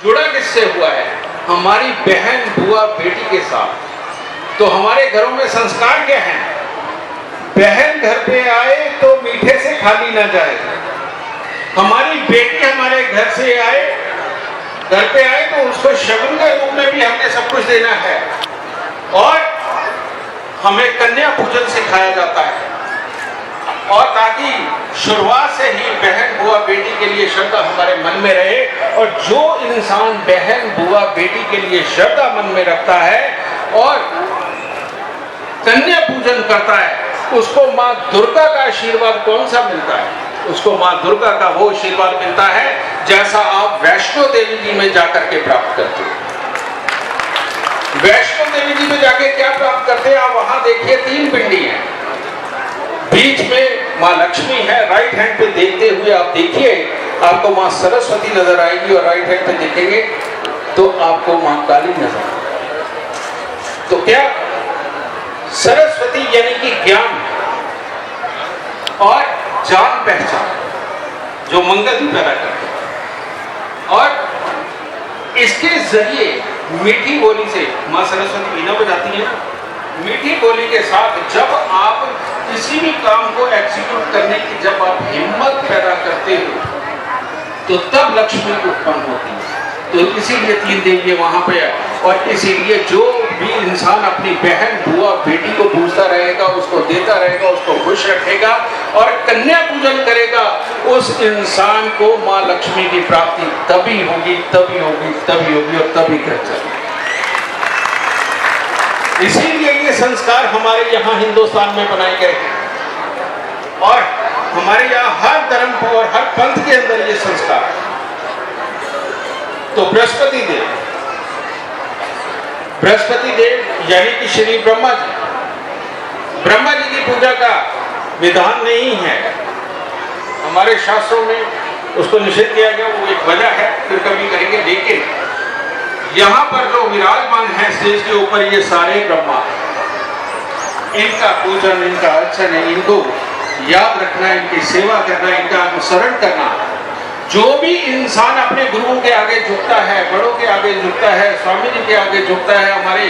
जुड़ा किससे हुआ है? हमारी बहन, बुआ, बेटी के साथ। तो हमारे घरों में संस्कार क्या है? बहन घर पे आए तो मीठे से खाली ना जाए। हमारी बेटी हमारे घर पे आए तो उसको शगुन के रूप में भी हमने सब कुछ देना है। और हमें कन्या पूजन सिखाया जाता है, और ताकि शुरुआत से ही बहन, बुआ, बेटी के लिए श्रद्धा हमारे मन में रहे। और जो इंसान बहन, बुआ, बेटी के लिए श्रद्धा मन में रखता है और कन्या पूजन करता है, उसको माँ दुर्गा का आशीर्वाद कौन सा मिलता है? उसको माँ दुर्गा का वो आशीर्वाद मिलता है जैसा आप वैष्णो देवी जी में जाकर के प्राप्त करते हो। वैष्णो देवी जी में जाके क्या प्राप्त करते हैं? आप वहां देखिए 3 पिंडी हैं, बीच में माँ लक्ष्मी है, राइट हैंड पे देखते हुए आप देखिए आपको माँ सरस्वती नजर आएगी, और राइट हैंड पे देखेंगे तो आपको माँ काली नजर आएगी। तो क्या सरस्वती यानी कि ज्ञान और जान पहचान, जो मंगल भी पैदा करते हैं। और इसके जरिए मीठी बोली से माँ सरस्वती वीणा बजाती है। मीठी बोली के साथ जब आप किसी भी काम को एग्जीक्यूट करने की जब आप हिम्मत पैदा करते हो तो तब लक्ष्मी उत्पन्न होती है। तो इसीलिए 3 देवियां वहां पे है। और इसीलिए जो भी इंसान अपनी बहन, बुआ, बेटी को पूजता रहेगा, उसको देता रहेगा, उसको खुश रखेगा और कन्या पूजन करेगा, उस इंसान को माँ लक्ष्मी की प्राप्ति तभी होगी और तभी कर चलेगी। इसीलिए ये संस्कार हमारे यहाँ हिंदुस्तान में बनाए गए हैं, और हमारे यहाँ हर धर्म और हर पंथ के अंदर ये संस्कार है। तो बृहस्पति देव यानी कि श्री ब्रह्मा जी की पूजा का विधान नहीं है हमारे शास्त्रों में, उसको निषेध किया गया। वो एक वजह है, फिर कभी करेंगे। लेकिन यहाँ पर जो विराजमान है स्टेज के ऊपर, ये सारे ब्रह्मा, इनका पूजन, इनका अर्चन, इनको याद रखना, इनकी सेवा करना, इनका अनुसरण करना। जो भी इंसान अपने गुरुओं के आगे झुकता है, बड़ों के आगे झुकता है, स्वामी जी के आगे झुकता है, हमारे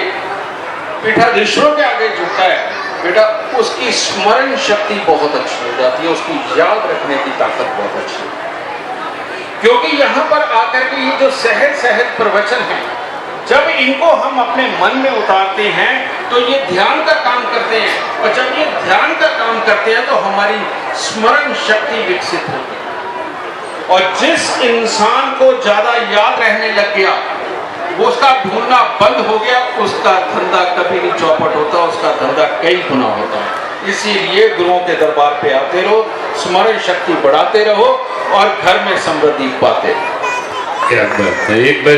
पीठाधीश्वरों के आगे झुकता है, बेटा उसकी स्मरण शक्ति बहुत अच्छी हो जाती है, उसकी याद रखने की ताकत बहुत अच्छी है। क्योंकि यहाँ पर आकर के ये जो सहज प्रवचन है, जब इनको हम अपने मन में उतारते हैं तो ये ध्यान का काम करते हैं, और जब ये ध्यान का काम करते हैं तो हमारी स्मरण शक्ति विकसित होती है। और जिस इंसान को ज्यादा याद रहने लग गया, वो उसका ढूंढना बंद हो गया, उसका धंधा कभी नहीं चौपट होता, उसका धंधा कई गुना होता है। इसीलिए गुरुओं के दरबार पे आते रहो, स्मरण शक्ति बढ़ाते रहो और घर में समृद्धि पाते रहो।